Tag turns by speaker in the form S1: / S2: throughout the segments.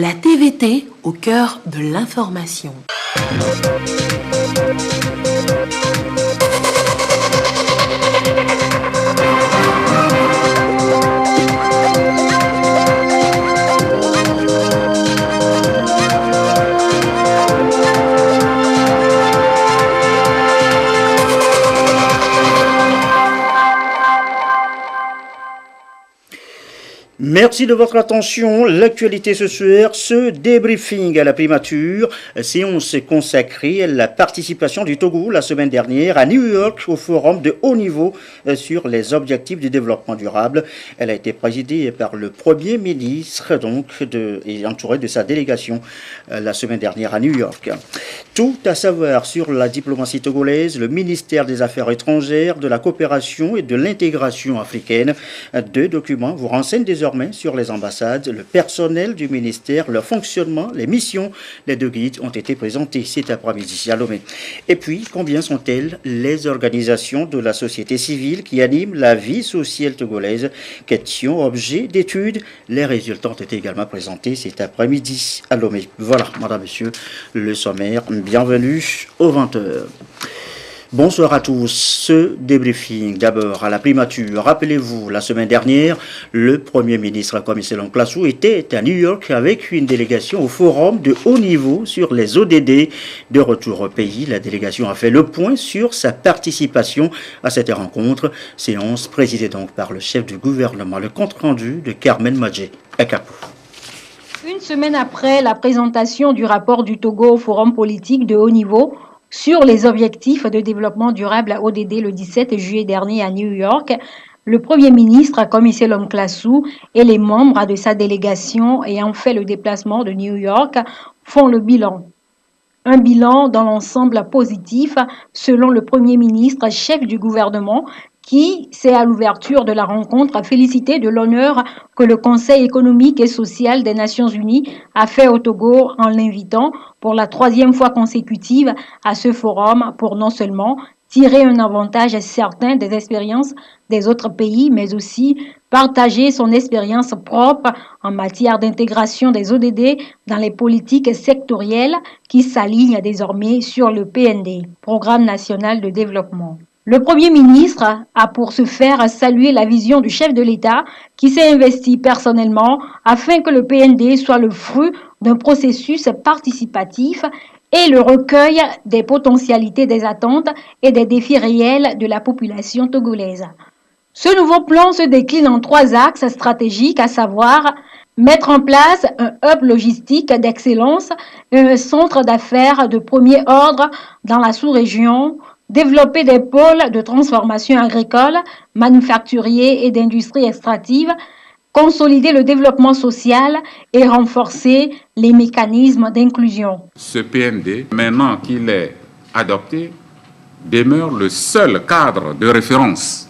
S1: La TVT au cœur de l'information.
S2: Merci de votre attention. L'actualité ce soir, ce débriefing à la primature, séance consacrée à la participation du Togo la semaine dernière à New York au forum de haut niveau sur les objectifs du développement durable. Elle a été présidée par le Premier ministre et entouré de sa délégation la semaine dernière à New York. Tout à savoir sur la diplomatie togolaise, le ministère des Affaires étrangères, de la coopération et de l'intégration africaine. Deux documents vous renseignent désormais sur les ambassades, le personnel du ministère, leur fonctionnement, les missions. Les deux guides ont été présentés cet après-midi à Lomé. Et puis, combien sont-elles les organisations de la société civile qui animent la vie sociale togolaise? Question, objet d'étude. Les résultats ont été également présentés cet après-midi à Lomé. Voilà, madame, monsieur, le sommaire. Bienvenue aux 20h. Bonsoir à tous. Ce débriefing d'abord à la primature. Rappelez-vous, la semaine dernière, le Premier ministre Commissaire Classou était à New York avec une délégation au forum de haut niveau sur les ODD. De retour au pays, la délégation a fait le point sur sa participation à cette rencontre. Séance présidée donc par le chef du gouvernement. Le compte-rendu de Carmen Madjé à Capou.
S3: Une semaine après la présentation du rapport du Togo au forum politique de haut niveau sur les objectifs de développement durable à ODD le 17 juillet dernier à New York, le Premier ministre, Commissaire Classou, et les membres de sa délégation ayant fait le déplacement de New York font le bilan. Un bilan dans l'ensemble positif, selon le Premier ministre, chef du gouvernement, qui, c'est à l'ouverture de la rencontre, a félicité de l'honneur que le Conseil économique et social des Nations Unies a fait au Togo en l'invitant pour la 3e fois consécutive à ce forum pour non seulement tirer un avantage certain des expériences des autres pays, mais aussi partager son expérience propre en matière d'intégration des ODD dans les politiques sectorielles qui s'alignent désormais sur le PND, Programme national de développement. Le Premier ministre a pour ce faire salué la vision du chef de l'État qui s'est investi personnellement afin que le PND soit le fruit d'un processus participatif et le recueil des potentialités, des attentes et des défis réels de la population togolaise. Ce nouveau plan se décline en 3 axes stratégiques, à savoir mettre en place un hub logistique d'excellence et un centre d'affaires de premier ordre dans la sous-région, développer des pôles de transformation agricole, manufacturier et d'industrie extractive, consolider le développement social et renforcer les mécanismes d'inclusion.
S4: Ce PND, maintenant qu'il est adopté, demeure le seul cadre de référence.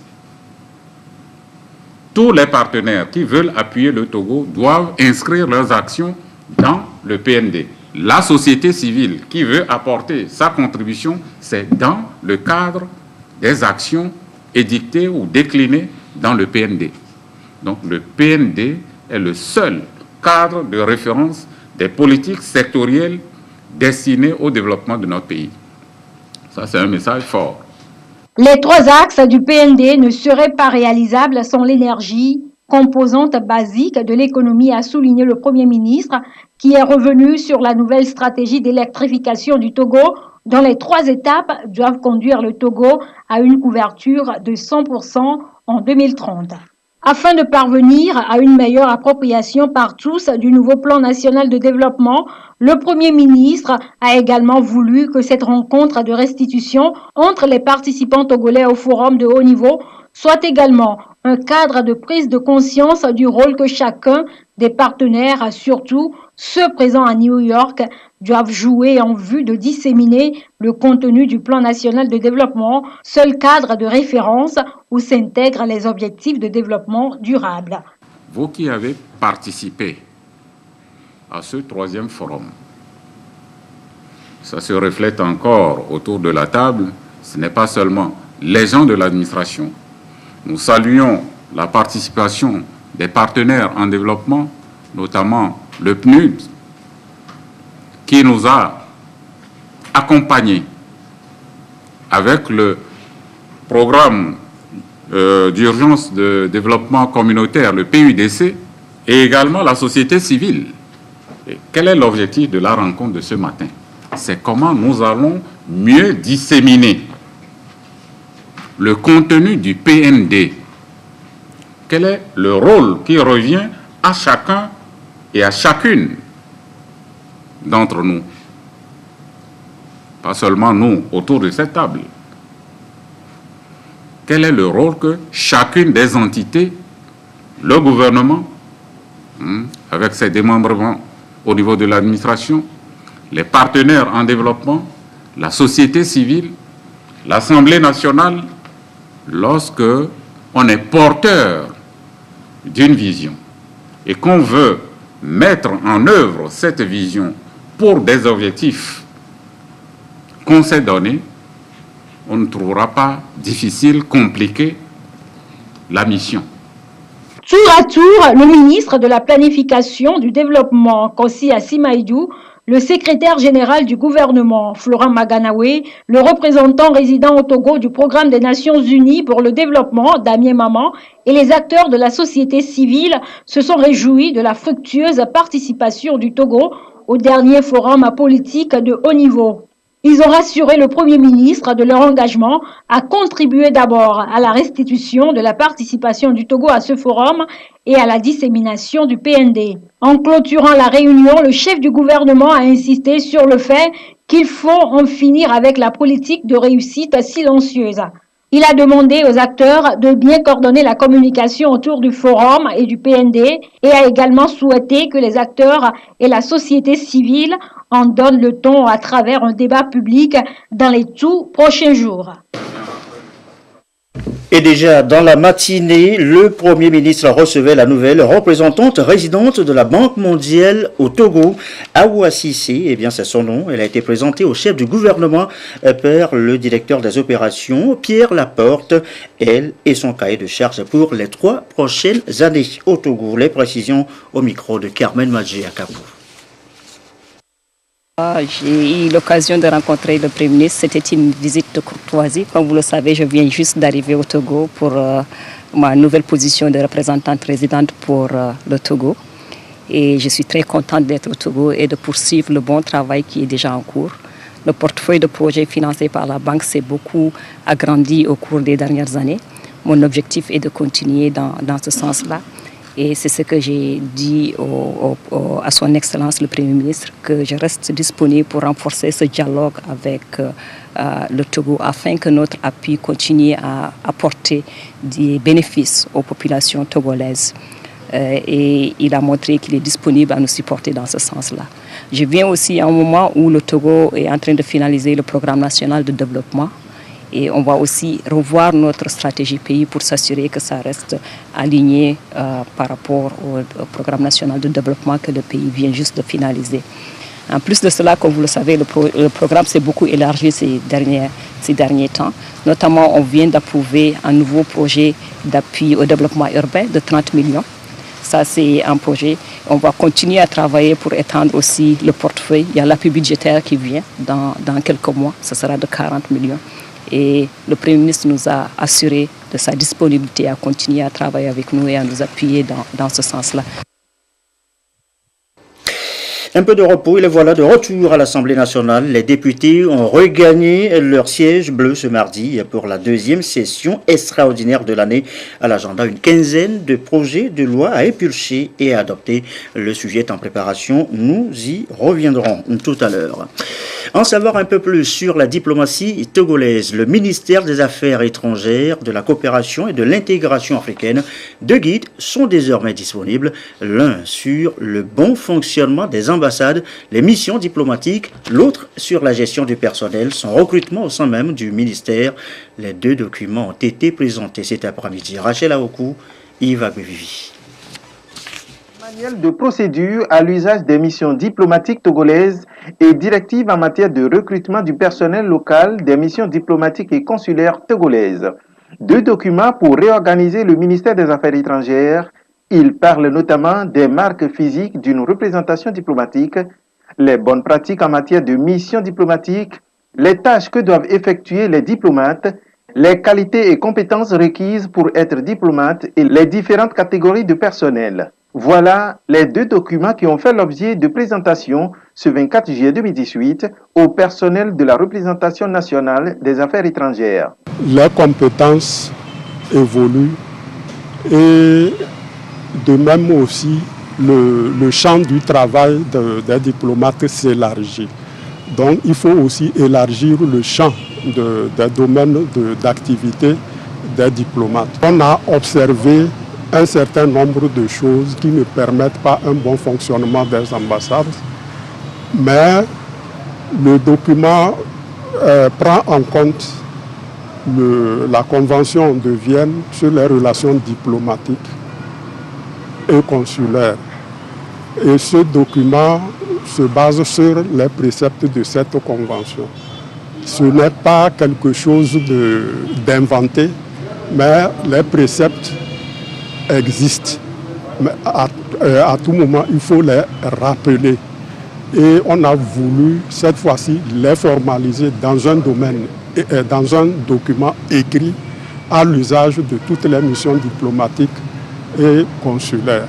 S4: Tous les partenaires qui veulent appuyer le Togo doivent inscrire leurs actions dans le PND. La société civile qui veut apporter sa contribution, c'est dans le cadre des actions édictées ou déclinées dans le PND. Donc le PND est le seul cadre de référence des politiques sectorielles destinées au développement de notre pays. Ça, c'est un message fort.
S3: Les 3 axes du PND ne seraient pas réalisables sans l'énergie, composante basique de l'économie, a souligné le Premier ministre, qui est revenu sur la nouvelle stratégie d'électrification du Togo, dont les 3 étapes doivent conduire le Togo à une couverture de 100% en 2030. Afin de parvenir à une meilleure appropriation par tous du nouveau plan national de développement, le Premier ministre a également voulu que cette rencontre de restitution entre les participants togolais au forum de haut niveau soit également un cadre de prise de conscience du rôle que chacun des partenaires, surtout ceux présents à New York, doivent jouer en vue de disséminer le contenu du plan national de développement, seul cadre de référence où s'intègrent les objectifs de développement durable.
S4: Vous qui avez participé à ce 3e forum, ça se reflète encore autour de la table, ce n'est pas seulement les gens de l'administration. Nous saluons la participation des partenaires en développement, notamment le PNUD, qui nous a accompagnés avec le programme d'urgence de développement communautaire, le PUDC, et également la société civile. Et quel est l'objectif de la rencontre de ce matin? C'est comment nous allons mieux disséminer le contenu du PND. Quel est le rôle qui revient à chacun et à chacune d'entre nous? Pas seulement nous autour de cette table. Quel est le rôle que chacune des entités, le gouvernement, avec ses démembrements au niveau de l'administration, les partenaires en développement, la société civile, l'Assemblée nationale, lorsque on est porteur d'une vision et qu'on veut mettre en œuvre cette vision pour des objectifs qu'on s'est donnés, on ne trouvera pas difficile, compliqué la mission.
S3: Tour à tour, le ministre de la Planification du Développement, Kossi Asimaïdou, le secrétaire général du gouvernement, Florent Maganawe, le représentant résident au Togo du Programme des Nations Unies pour le développement, Damien Maman, et les acteurs de la société civile se sont réjouis de la fructueuse participation du Togo au dernier forum politique de haut niveau. Ils ont rassuré le Premier ministre de leur engagement à contribuer d'abord à la restitution de la participation du Togo à ce forum et à la dissémination du PND. En clôturant la réunion, le chef du gouvernement a insisté sur le fait qu'il faut en finir avec la politique de réussite silencieuse. Il a demandé aux acteurs de bien coordonner la communication autour du forum et du PND et a également souhaité que les acteurs et la société civile en donnent le ton à travers un débat public dans les tout prochains jours.
S2: Et déjà dans la matinée, le Premier ministre recevait la nouvelle représentante résidente de la Banque mondiale au Togo, Awa Cissé. Eh bien, c'est son nom. Elle a été présentée au chef du gouvernement par le directeur des opérations, Pierre Laporte. Elle et son cahier de charges pour les 3 prochaines années au Togo. Les précisions au micro de Carmen Madjé à Capou.
S5: J'ai eu l'occasion de rencontrer le Premier ministre. C'était une visite de courtoisie. Comme vous le savez, je viens juste d'arriver au Togo pour ma nouvelle position de représentante résidente pour le Togo. Et je suis très contente d'être au Togo et de poursuivre le bon travail qui est déjà en cours. Le portefeuille de projets financé par la banque s'est beaucoup agrandi au cours des dernières années. Mon objectif est de continuer dans ce sens-là. Et c'est ce que j'ai dit à son Excellence le Premier ministre, que je reste disponible pour renforcer ce dialogue avec le Togo afin que notre appui continue à apporter des bénéfices aux populations togolaises. Et il a montré qu'il est disponible à nous supporter dans ce sens-là. Je viens aussi à un moment où le Togo est en train de finaliser le programme national de développement. Et on va aussi revoir notre stratégie pays pour s'assurer que ça reste aligné par rapport au programme national de développement que le pays vient juste de finaliser. En plus de cela, comme vous le savez, le programme s'est beaucoup élargi ces derniers temps. Notamment, on vient d'approuver un nouveau projet d'appui au développement urbain de 30 millions. Ça, c'est un projet. On va continuer à travailler pour étendre aussi le portefeuille. Il y a l'appui budgétaire qui vient dans quelques mois. Ce sera de 40 millions. Et le Premier ministre nous a assuré de sa disponibilité à continuer à travailler avec nous et à nous appuyer dans ce sens-là.
S2: Un peu de repos et les voilà de retour à l'Assemblée nationale. Les députés ont regagné leur siège bleu ce mardi pour la 2e session extraordinaire de l'année. À l'agenda, une quinzaine de projets de loi à épulcher et à adopter. Le sujet est en préparation. Nous y reviendrons tout à l'heure. En savoir un peu plus sur la diplomatie togolaise, le ministère des Affaires étrangères, de la coopération et de l'intégration africaine, 2 guides sont désormais disponibles. L'un sur le bon fonctionnement des ambassades, les missions diplomatiques, l'autre sur la gestion du personnel, son recrutement au sein même du ministère. Les 2 documents ont été présentés cet après-midi. Rachel Aokou, Yves Agbevivi.
S6: Manuel de procédure à l'usage des missions diplomatiques togolaises et directive en matière de recrutement du personnel local des missions diplomatiques et consulaires togolaises. 2 documents pour réorganiser le ministère des Affaires étrangères. Ils parlent notamment des marques physiques d'une représentation diplomatique, les bonnes pratiques en matière de mission diplomatique, les tâches que doivent effectuer les diplomates, les qualités et compétences requises pour être diplomate et les différentes catégories de personnel. Voilà les deux documents qui ont fait l'objet de présentation ce 24 juillet 2018 au personnel de la représentation nationale des affaires étrangères.
S7: Les compétences évoluent et de même aussi le champ du travail des diplomates s'élargit. Donc il faut aussi élargir le champ des domaines d'activité des diplomates. On a observé un certain nombre de choses qui ne permettent pas un bon fonctionnement des ambassades, mais le document prend en compte la Convention de Vienne sur les relations diplomatiques et consulaires. Et ce document se base sur les préceptes de cette convention. Ce n'est pas quelque chose d'inventé, mais les préceptes existent. Mais à tout moment, il faut les rappeler. Et on a voulu, cette fois-ci, les formaliser dans un domaine, dans un document écrit à l'usage de toutes les missions diplomatiques et consulaires.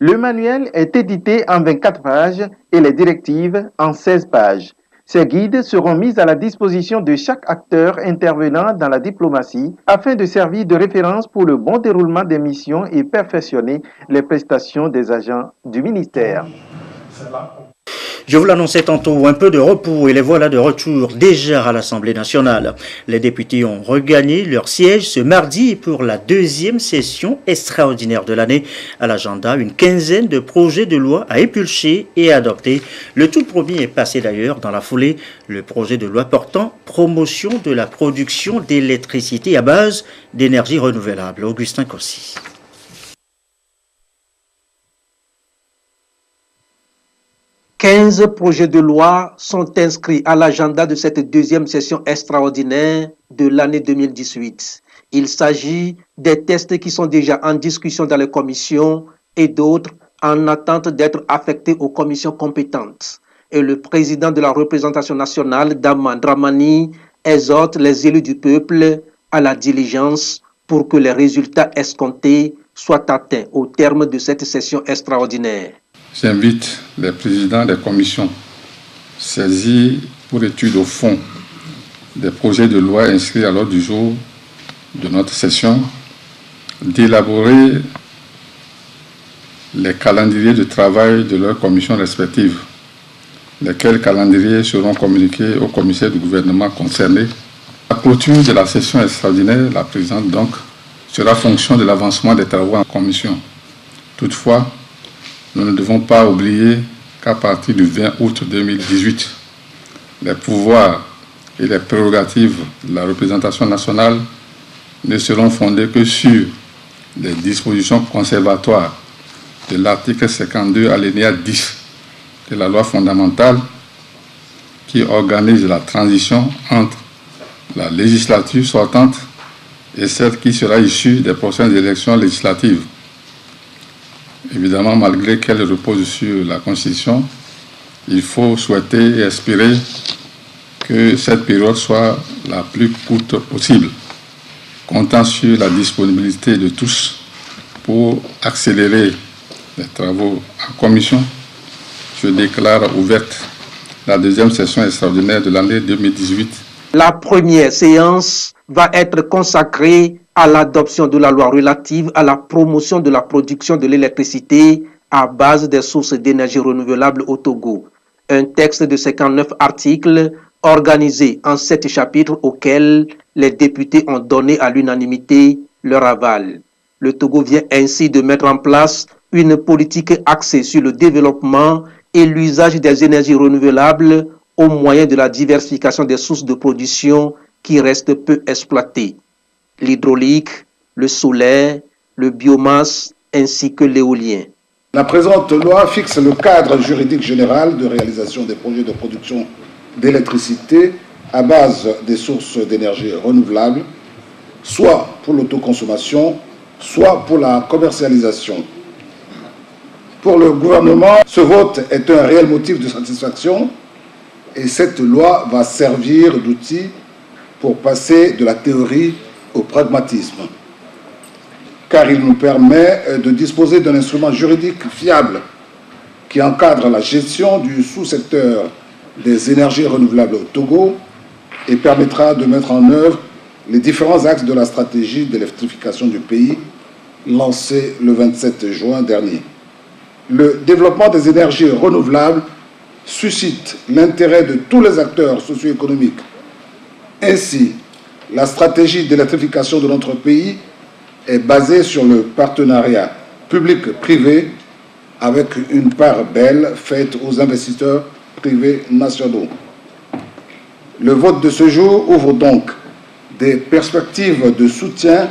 S6: Le manuel est édité en 24 pages et les directives en 16 pages. Ces guides seront mis à la disposition de chaque acteur intervenant dans la diplomatie afin de servir de référence pour le bon déroulement des missions et perfectionner les prestations des agents du ministère.
S2: Je vous l'annonçais tantôt, un peu de repos et les voilà de retour déjà à l'Assemblée nationale. Les députés ont regagné leur siège ce mardi pour la deuxième session extraordinaire de l'année. À l'agenda, une quinzaine de projets de loi à épulcher et adopter. Le tout premier est passé d'ailleurs dans la foulée, le projet de loi portant promotion de la production d'électricité à base d'énergie renouvelable. Augustin Kossi.
S8: 15 projets de loi sont inscrits à l'agenda de cette deuxième session extraordinaire de l'année 2018. Il s'agit des textes qui sont déjà en discussion dans les commissions et d'autres en attente d'être affectés aux commissions compétentes. Et le président de la représentation nationale, Daman Dramani, exhorte les élus du peuple à la diligence pour que les résultats escomptés soient atteints au terme de cette session extraordinaire.
S4: J'invite les présidents des commissions saisis pour étude au fond des projets de loi inscrits à l'ordre du jour de notre session d'élaborer les calendriers de travail de leurs commissions respectives, lesquels calendriers seront communiqués aux commissaires du gouvernement concernés. La clôture de la session extraordinaire, la présidente donc, sera fonction de l'avancement des travaux en commission. Toutefois, nous ne devons pas oublier qu'à partir du 20 août 2018, les pouvoirs et les prérogatives de la représentation nationale ne seront fondés que sur les dispositions conservatoires de l'article 52 alinéa 10 de la loi fondamentale qui organise la transition entre la législature sortante et celle qui sera issue des prochaines élections législatives. Évidemment, malgré qu'elle repose sur la Constitution, il faut souhaiter et espérer que cette période soit la plus courte possible, comptant sur la disponibilité de tous pour accélérer les travaux en commission. Je déclare ouverte la deuxième session extraordinaire de l'année 2018.
S8: La première séance va être consacrée à l'adoption de la loi relative à la promotion de la production de l'électricité à base des sources d'énergie renouvelable au Togo. Un texte de 59 articles organisé en 7 chapitres auxquels les députés ont donné à l'unanimité leur aval. Le Togo vient ainsi de mettre en place une politique axée sur le développement et l'usage des énergies renouvelables au moyen de la diversification des sources de production qui restent peu exploitées. L'hydraulique, le solaire, le biomasse ainsi que l'éolien.
S9: La présente loi fixe le cadre juridique général de réalisation des projets de production d'électricité à base des sources d'énergie renouvelables, soit pour l'autoconsommation, soit pour la commercialisation. Pour le gouvernement, ce vote est un réel motif de satisfaction et cette loi va servir d'outil pour passer de la théorie au pragmatisme, car il nous permet de disposer d'un instrument juridique fiable qui encadre la gestion du sous-secteur des énergies renouvelables au Togo et permettra de mettre en œuvre les différents axes de la stratégie d'électrification du pays lancée le 27 juin dernier. Le développement des énergies renouvelables suscite l'intérêt de tous les acteurs socio-économiques. Ainsi, la stratégie d'électrification de notre pays est basée sur le partenariat public-privé avec une part belle faite aux investisseurs privés nationaux. Le vote de ce jour ouvre donc des perspectives de soutien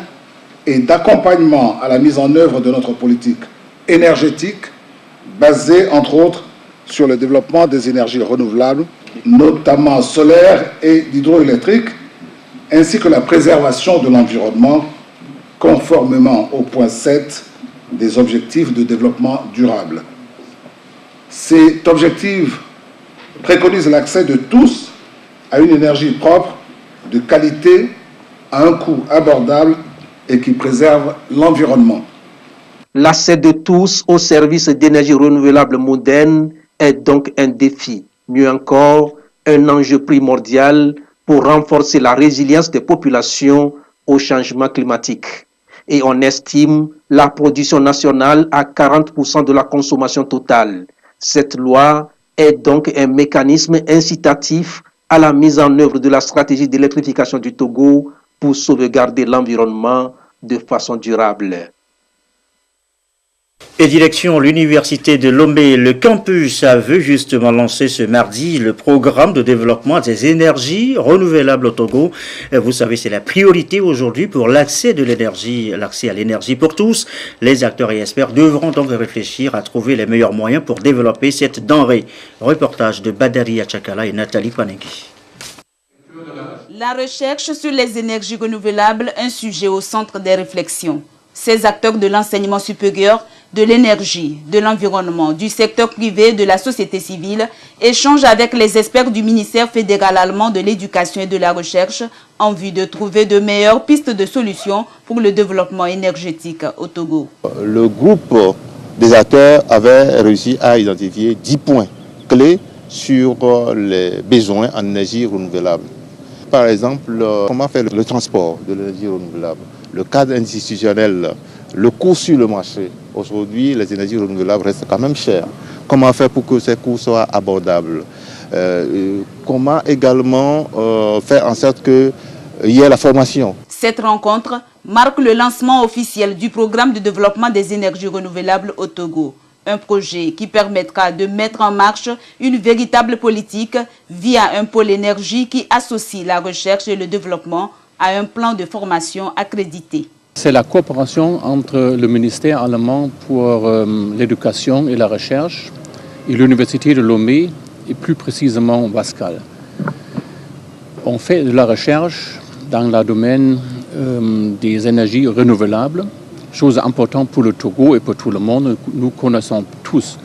S9: et d'accompagnement à la mise en œuvre de notre politique énergétique basée, entre autres, sur le développement des énergies renouvelables, notamment solaires et hydroélectriques, ainsi que la préservation de l'environnement, conformément au point 7 des objectifs de développement durable. Cet objectif préconise l'accès de tous à une énergie propre, de qualité, à un coût abordable et qui préserve l'environnement.
S8: L'accès de tous aux services d'énergie renouvelable moderne est donc un défi, mieux encore, un enjeu primordial pour renforcer la résilience des populations au changement climatique. Et on estime la production nationale à 40% de la consommation totale. Cette loi est donc un mécanisme incitatif à la mise en œuvre de la stratégie d'électrification du Togo pour sauvegarder l'environnement de façon durable.
S2: Et direction l'université de Lomé, le campus a vu justement lancer ce mardi le programme de développement des énergies renouvelables au Togo. Vous savez, c'est la priorité aujourd'hui pour l'accès à l'énergie pour tous. Les acteurs et experts devront donc réfléchir à trouver les meilleurs moyens pour développer cette denrée. Reportage de Badari Achakala et Nathalie Panenki.
S10: La recherche sur les énergies renouvelables, un sujet au centre des réflexions. Ces acteurs de l'enseignement supérieur, de l'énergie, de l'environnement, du secteur privé, de la société civile échangent avec les experts du ministère fédéral allemand de l'éducation et de la recherche en vue de trouver de meilleures pistes de solutions pour le développement énergétique au Togo.
S11: Le groupe des acteurs avait réussi à identifier 10 points clés sur les besoins en énergie renouvelable. Par exemple, comment faire le transport de l'énergie renouvelable, le cadre institutionnel, le coût sur le marché. Aujourd'hui, les énergies renouvelables restent quand même chères. Comment faire pour que ces coûts soient abordables? Comment également faire en sorte qu'il y ait la formation?
S10: Cette rencontre marque le lancement officiel du programme de développement des énergies renouvelables au Togo. Un projet qui permettra de mettre en marche une véritable politique via un pôle énergie qui associe la recherche et le développement à un plan de formation accrédité.
S12: C'est la coopération entre le ministère allemand pour l'éducation et la recherche et l'université de Lomé et plus précisément Wascal. On fait de la recherche dans le domaine des énergies renouvelables, chose importante pour le Togo et pour tout le monde. Nous connaissons tous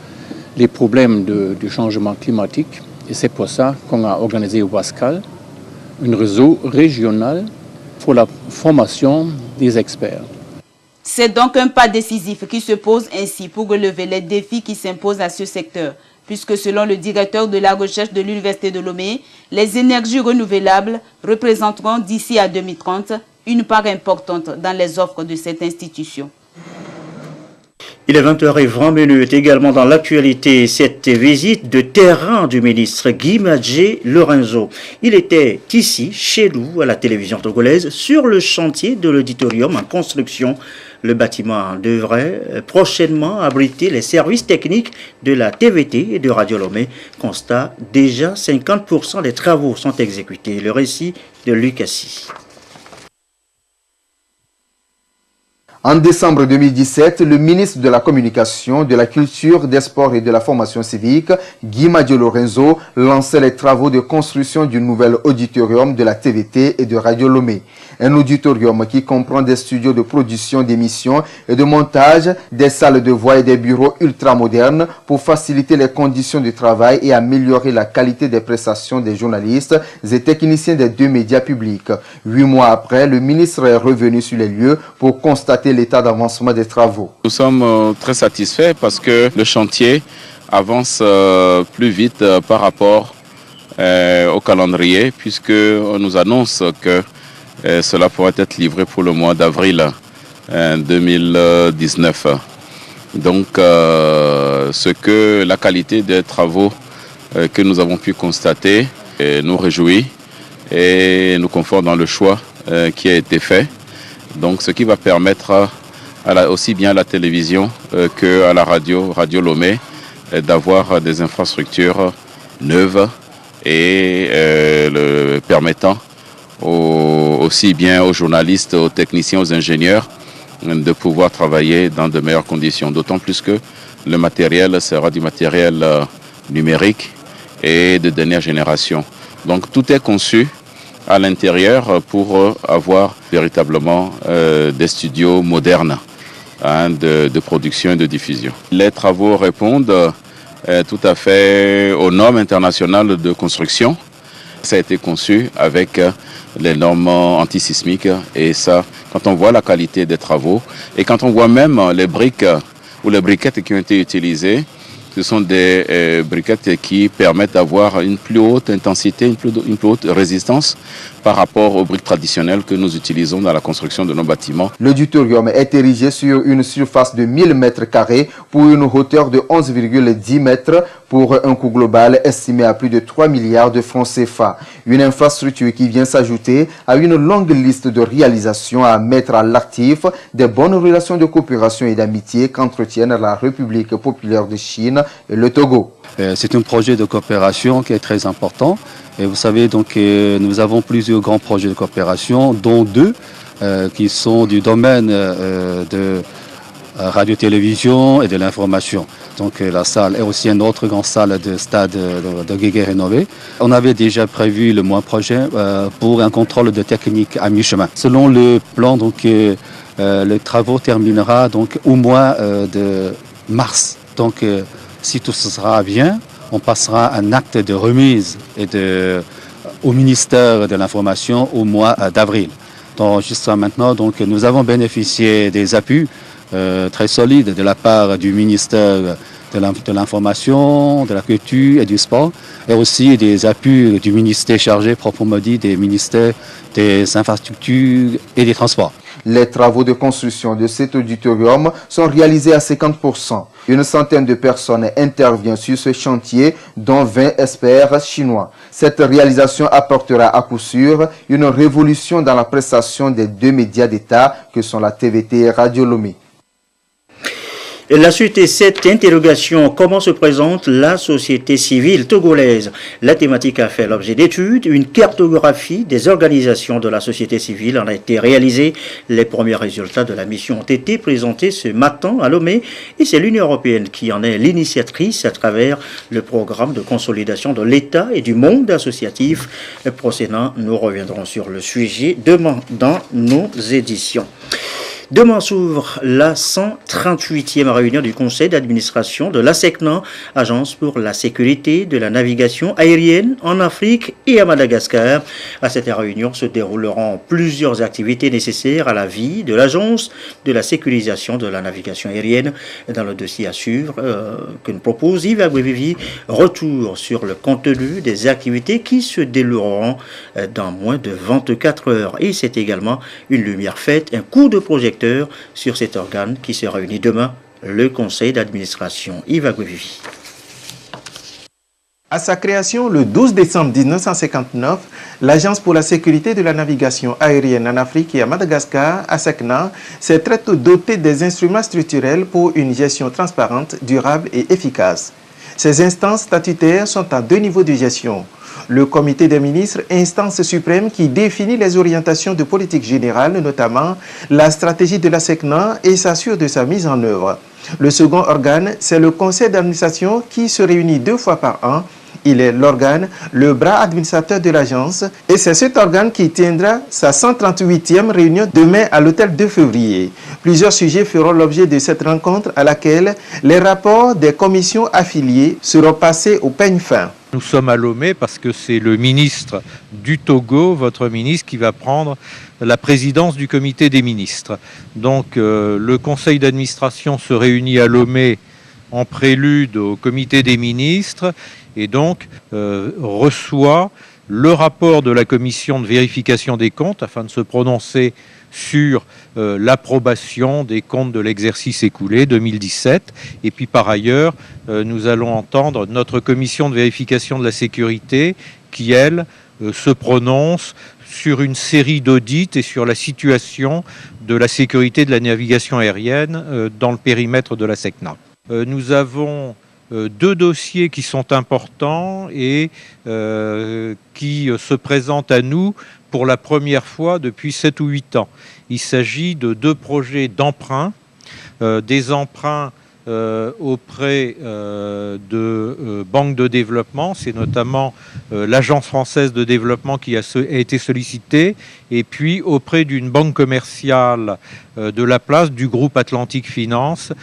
S12: les problèmes du changement climatique et c'est pour ça qu'on a organisé Wascal, un réseau régional pour la formation des experts.
S10: C'est donc un pas décisif qui se pose ainsi pour relever les défis qui s'imposent à ce secteur, puisque selon le directeur de la recherche de l'Université de Lomé, les énergies renouvelables représenteront d'ici à 2030 une part importante dans les offres de cette institution.
S2: Il est 20h20 également dans l'actualité, cette visite de terrain du ministre Guy Madjé Lorenzo. Il était ici, chez nous, à la télévision togolaise, sur le chantier de l'auditorium en construction. Le bâtiment devrait prochainement abriter les services techniques de la TVT et de Radio Lomé. Constat, déjà 50% des travaux sont exécutés. Le récit de Luc Assis.
S13: En décembre 2017, le ministre de la Communication, de la Culture, des Sports et de la Formation civique, Guy Madio Lorenzo, lançait les travaux de construction du nouvel auditorium de la TVT et de Radio Lomé. Un auditorium qui comprend des studios de production d'émissions et de montage, des salles de voix et des bureaux ultramodernes pour faciliter les conditions de travail et améliorer la qualité des prestations des journalistes et techniciens des deux médias publics. 8 mois après, le ministre est revenu sur les lieux pour constater l'état d'avancement des travaux.
S14: Nous sommes très satisfaits parce que le chantier avance plus vite par rapport au calendrier, puisqu'on nous annonce que cela pourrait être livré pour le mois d'avril 2019. Donc, ce que la qualité des travaux que nous avons pu constater nous réjouit et nous conforte dans le choix qui a été fait. Donc, ce qui va permettre aussi bien à la télévision qu'à la Radio Lomé, d'avoir des infrastructures neuves et permettant aussi bien aux journalistes, aux techniciens, aux ingénieurs de pouvoir travailler dans de meilleures conditions. D'autant plus que le matériel sera du matériel numérique et de dernière génération. Donc tout est conçu à l'intérieur pour avoir véritablement des studios modernes de production et de diffusion. Les travaux répondent tout à fait aux normes internationales de construction. Ça a été conçu avec les normes antisismiques et ça, quand on voit la qualité des travaux et quand on voit même les briques ou les briquettes qui ont été utilisées, ce sont des briquettes qui permettent d'avoir une plus haute intensité, une plus haute résistance par rapport aux briques traditionnelles que nous utilisons dans la construction de nos bâtiments.
S13: L'auditorium est érigé sur une surface de 1000 m² pour une hauteur de 11,10 mètres pour un coût global estimé à plus de 3 milliards de francs CFA. Une infrastructure qui vient s'ajouter à une longue liste de réalisations à mettre à l'actif des bonnes relations de coopération et d'amitié qu'entretiennent la République populaire de Chine et le Togo.
S15: C'est un projet de coopération qui est très important. Et vous savez, donc, nous avons plusieurs grands projets de coopération, dont 2 qui sont du domaine de radio-télévision et de l'information. Donc la salle est aussi une autre grande salle de stade de Guégué rénové. On avait déjà prévu le mois prochain pour un contrôle de technique à mi-chemin. Selon le plan, donc, le travaux terminera donc, au mois de mars. Donc si tout sera bien, on passera un acte de remise au ministère de l'Information au mois d'avril. Donc jusqu'à maintenant, donc, nous avons bénéficié des appuis très solides de la part du ministère de l'Information, de la Culture et du Sport, et aussi des appuis du ministère chargé, proprement dit, des ministères des Infrastructures et des Transports.
S13: Les travaux de construction de cet auditorium sont réalisés à 50%. Une centaine de personnes interviennent sur ce chantier, dont 20 experts chinois. Cette réalisation apportera à coup sûr une révolution dans la prestation des 2 médias d'État que sont la TVT et Radio Lomé.
S2: La suite est cette interrogation. Comment se présente la société civile togolaise? La thématique a fait l'objet d'études. Une cartographie des organisations de la société civile en a été réalisée. Les premiers résultats de la mission ont été présentés ce matin à Lomé et c'est l'Union européenne qui en est l'initiatrice à travers le programme de consolidation de l'État et du monde associatif. Procédant, nous reviendrons sur le sujet demain dans nos éditions. Demain s'ouvre la 138e réunion du conseil d'administration de l'ASECNA, Agence pour la sécurité de la navigation aérienne en Afrique et à Madagascar. À cette réunion se dérouleront plusieurs activités nécessaires à la vie de l'Agence de la sécurisation de la navigation aérienne. Dans le dossier à suivre que nous propose Yves Agwevivi, retour sur le contenu des activités qui se dérouleront dans moins de 24 heures. Et c'est également une lumière faite, un coup de projecteur sur cet organe qui se réunit demain, le conseil d'administration. Yves Agwevivi.
S6: À sa création le 12 décembre 1959, l'Agence pour la sécurité de la navigation aérienne en Afrique et à Madagascar, ASECNA, s'est très tôt dotée des instruments structurels pour une gestion transparente, durable et efficace. Ces instances statutaires sont à 2 niveaux de gestion. Le comité des ministres, instance suprême qui définit les orientations de politique générale, notamment la stratégie de la SECNA et s'assure de sa mise en œuvre. Le second organe, c'est le conseil d'administration qui se réunit 2 fois par an. Il est l'organe, le bras administrateur de l'agence et c'est cet organe qui tiendra sa 138e réunion demain à l'hôtel 2 février. Plusieurs sujets feront l'objet de cette rencontre à laquelle les rapports des commissions affiliées seront passés au peigne fin.
S16: Nous sommes à Lomé parce que c'est le ministre du Togo, votre ministre, qui va prendre la présidence du comité des ministres. Donc le conseil d'administration se réunit à Lomé en prélude au comité des ministres et donc reçoit le rapport de la commission de vérification des comptes afin de se prononcer sur l'approbation des comptes de l'exercice écoulé 2017. Et puis par ailleurs, nous allons entendre notre commission de vérification de la sécurité qui, elle, se prononce sur une série d'audits et sur la situation de la sécurité de la navigation aérienne dans le périmètre de la SECNA. Nous avons 2 dossiers qui sont importants et qui se présentent à nous pour la première fois depuis 7 ou 8 ans. Il s'agit de 2 projets d'emprunt, des emprunts auprès de banques de développement. C'est notamment l'Agence française de développement qui a été sollicitée, et puis auprès d'une banque commerciale de la place du groupe Atlantique Finance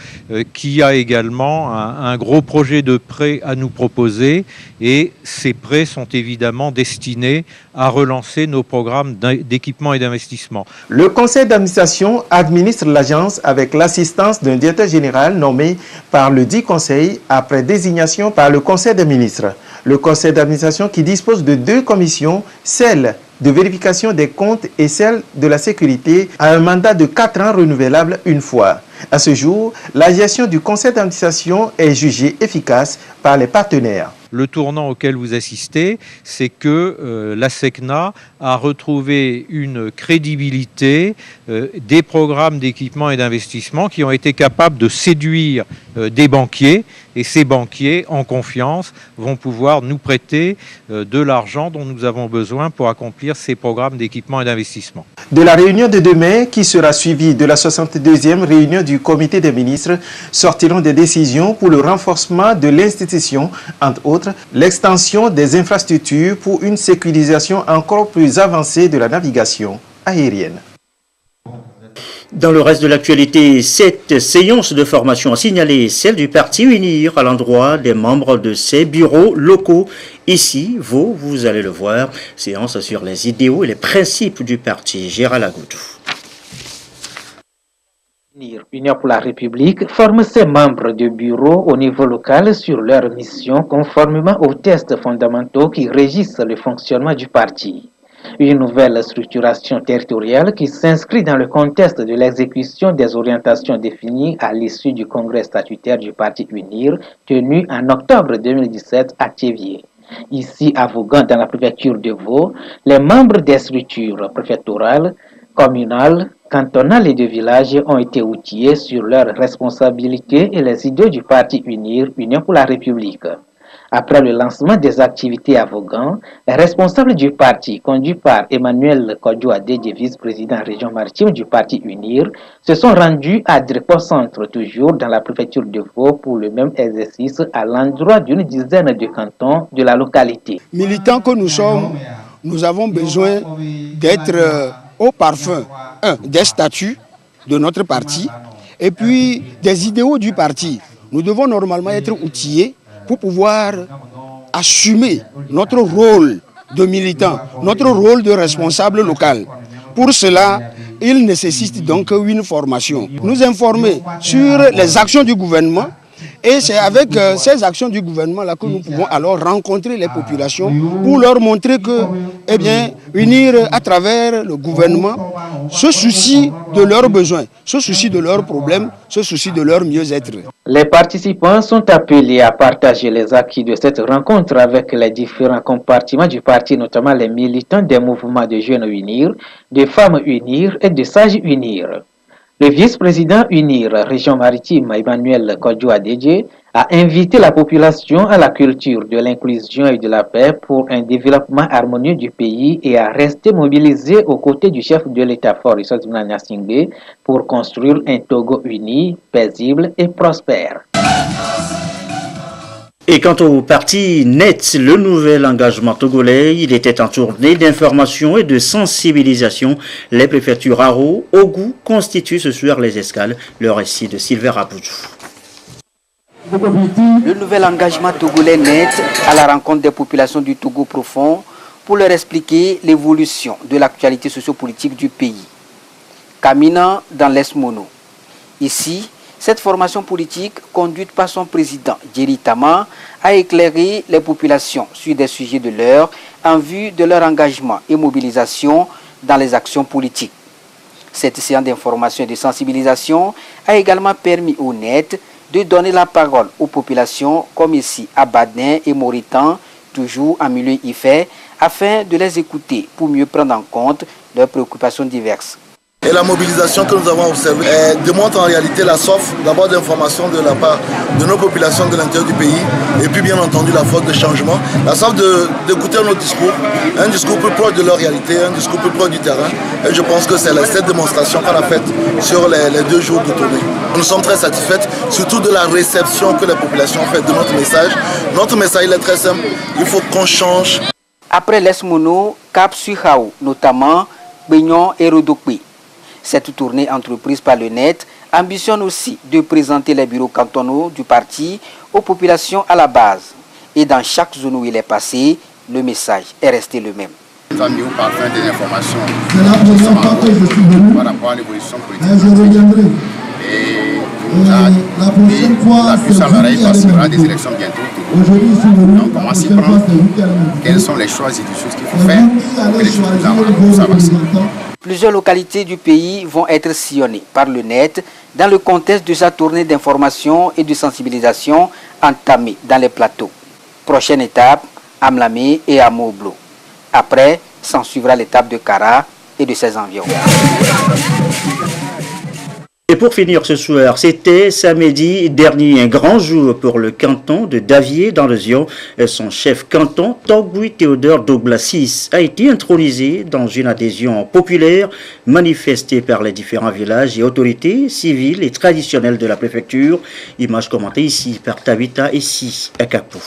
S16: qui a également un gros projet de prêt à nous proposer, et ces prêts sont évidemment destinés à relancer nos programmes d'équipement et d'investissement.
S6: Le conseil d'administration administre l'agence avec l'assistance d'un directeur général nommé par le dit conseil après désignation par le conseil des ministres. Le conseil d'administration qui dispose de 2 commissions, celle de vérification des comptes et celle de la sécurité, a un mandat de 4 ans renouvelable une fois. À ce jour, la gestion du conseil d'administration est jugée efficace par les partenaires.
S16: Le tournant auquel vous assistez, c'est que la SECNA a retrouvé une crédibilité des programmes d'équipement et d'investissement qui ont été capables de séduire des banquiers, et ces banquiers, en confiance, vont pouvoir nous prêter de l'argent dont nous avons besoin pour accomplir ces programmes d'équipement et d'investissement.
S6: De la réunion de demain, qui sera suivie de la 62e réunion du comité des ministres, sortiront des décisions pour le renforcement de l'institution, entre autres, l'extension des infrastructures pour une sécurisation encore plus avancée de la navigation aérienne.
S2: Dans le reste de l'actualité, cette séance de formation a signalé celle du parti UNIR à l'endroit des membres de ses bureaux locaux. Ici, vous allez le voir, séance sur les idéaux et les principes du parti. Gérald Agoudou.
S17: Union pour la République forme ses membres de bureau au niveau local sur leur mission conformément aux tests fondamentaux qui régissent le fonctionnement du parti. Une nouvelle structuration territoriale qui s'inscrit dans le contexte de l'exécution des orientations définies à l'issue du congrès statutaire du parti UNIR tenu en octobre 2017 à Thiéviers. Ici à Vaughan, dans la préfecture de Vaud, les membres des structures préfectorales, communales, cantonales et de village ont été outillés sur leurs responsabilités et les idées du parti UNIR, Union pour la République. Après le lancement des activités à Vaughan, les responsables du parti, conduits par Emmanuel Kodjo-Adé, vice-président région maritime du parti UNIR, se sont rendus à Dreport-Centre, toujours dans la préfecture de Vaud, pour le même exercice à l'endroit d'une dizaine de cantons de la localité.
S18: Militants que nous sommes, nous avons besoin d'être au parfum, des statuts de notre parti et puis des idéaux du parti. Nous devons normalement être outillés pour pouvoir assumer notre rôle de militant, notre rôle de responsable local. Pour cela, il nécessite donc une formation. Nous informer sur les actions du gouvernement, et c'est avec ces actions du gouvernement-là que nous pouvons alors rencontrer les populations pour leur montrer que, eh bien, unir à travers le gouvernement ce souci de leurs besoins, ce souci de leurs problèmes, ce souci de leur mieux-être.
S17: Les participants sont appelés à partager les acquis de cette rencontre avec les différents compartiments du parti, notamment les militants des mouvements de jeunes UNIR, de femmes UNIR et de sages UNIR. Le vice-président UNIR, région maritime, Emmanuel Kodjo-Adedje, a invité la population à la culture de l'inclusion et de la paix pour un développement harmonieux du pays et à rester mobilisé aux côtés du chef de l'État fort Issodina Gnassingbé pour construire un Togo uni, paisible et prospère.
S2: Et quant au parti NET, le nouvel engagement togolais, il était en tournée d'information et de sensibilisation. Les préfectures Haro, Ogou constituent ce soir les escales. Le récit de Sylvain Raboudjou.
S19: Le nouvel engagement togolais net à la rencontre des populations du Togo profond pour leur expliquer l'évolution de l'actualité sociopolitique du pays. Caminant dans l'Est Mono. Ici, cette formation politique, conduite par son président, Djeri Tama, a éclairé les populations sur des sujets de l'heure en vue de leur engagement et mobilisation dans les actions politiques. Cette séance d'information et de sensibilisation a également permis au NET de donner la parole aux populations, comme ici à Badin et Moritan, toujours en milieu IFE, afin de les écouter pour mieux prendre en compte leurs préoccupations diverses.
S20: Et la mobilisation que nous avons observée démontre en réalité la soif d'abord d'information de la part de nos populations de l'intérieur du pays et puis bien entendu la force de changement, la soif d'écouter notre discours, un discours plus proche de leur réalité, un discours plus proche du terrain. Et je pense que c'est cette démonstration qu'on a faite sur les 2 jours de tournée. Nous sommes très satisfaits, surtout de la réception que les populations ont faite de notre message. Notre message il est très simple, il faut qu'on change.
S19: Après l'Est Mono, Cap Suihao, notamment Beignon et Rodokwe. Cette tournée entreprise par le NET ambitionne aussi de présenter les bureaux cantonaux du parti aux populations à la base. Et dans chaque zone où il est passé, le message est resté le même.
S21: Nous avons mis au parfum des informations par rapport à l'évolution politique. Et nous avons mis la puce à l'oreille parce qu'il y aura des élections bientôt. Donc comment s'y prendre? Quels sont les choix et des choses qu'il faut faire pour que les choses avancent?
S19: Plusieurs localités du pays vont être sillonnées par le NET dans le contexte de sa tournée d'information et de sensibilisation entamée dans les plateaux. Prochaine étape, Amlamé et Amoblo. Après, s'en suivra l'étape de Kara et de ses environs.
S2: Et pour finir ce soir, c'était samedi dernier, un grand jour pour le canton de Davier dans le Zion. Son chef canton, Togui Théodore Douglassis, a été intronisé dans une adhésion populaire manifestée par les différents villages et autorités civiles et traditionnelles de la préfecture. Image commentée ici par Tabita Essi Akapou.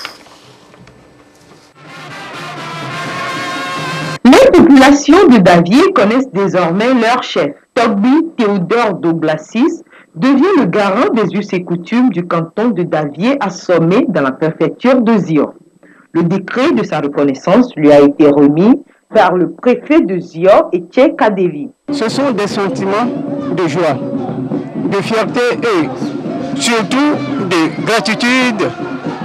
S22: Les populations de Davier connaissent désormais leur chef. Togui Théodore Douglassis devient le garant des us et coutumes du canton de Davier assommé dans la préfecture de Zion. Le décret de sa reconnaissance lui a été remis par le préfet de Zion, Etienne Kadevi.
S23: Ce sont des sentiments de joie, de fierté et surtout de gratitude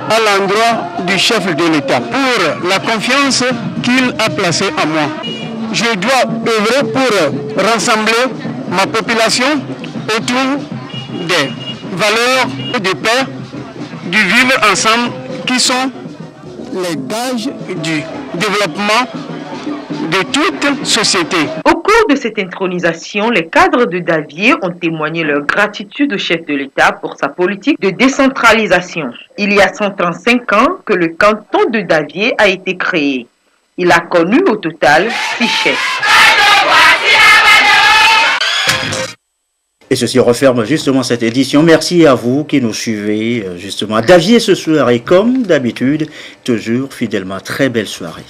S23: à l'endroit du chef de l'État pour la confiance qu'il a placée en moi. Je dois œuvrer pour rassembler ma population autour des valeurs de paix, du vivre ensemble qui sont les gages du développement de toute société.
S22: Au cours de cette intronisation, les cadres de Davier ont témoigné leur gratitude au chef de l'État pour sa politique de décentralisation. Il y a 135 ans que le canton de Davier a été créé. Il a connu au total 6 chefs.
S2: Et ceci referme justement cette édition. Merci à vous qui nous suivez justement à Davier ce soir et comme d'habitude, toujours fidèlement très belle soirée.